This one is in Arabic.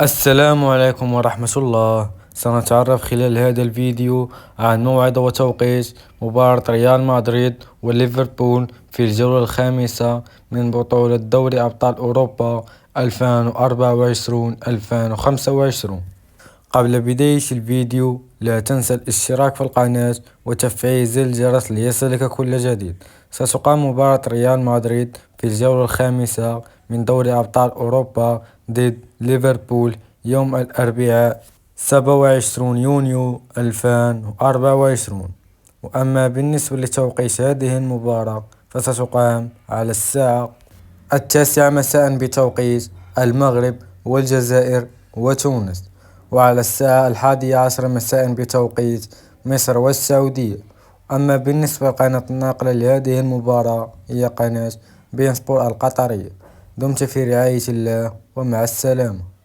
السلام عليكم ورحمة الله. سنتعرف خلال هذا الفيديو عن موعد وتوقيت مباراة ريال مدريد وليفربول في الجولة الخامسة من بطولة دوري أبطال أوروبا 2024-2025. قبل بداية الفيديو لا تنسى الاشتراك في القناة وتفعيل زر الجرس ليصلك كل جديد. ستقام مباراة ريال مدريد في الجولة الخامسة من دوري أبطال أوروبا ضد ليفربول يوم الأربعاء 27 يونيو 2024. وأما بالنسبة لتوقيت هذه المباراة فستقام على الساعة 9 مساء بتوقيت المغرب والجزائر وتونس، وعلى الساعة 11 مساء بتوقيت مصر والسعودية. أما بالنسبة لقناة الناقلة لهذه المباراة هي قناة بين سبور القطرية. دمت في رعاية الله ومع السلامة.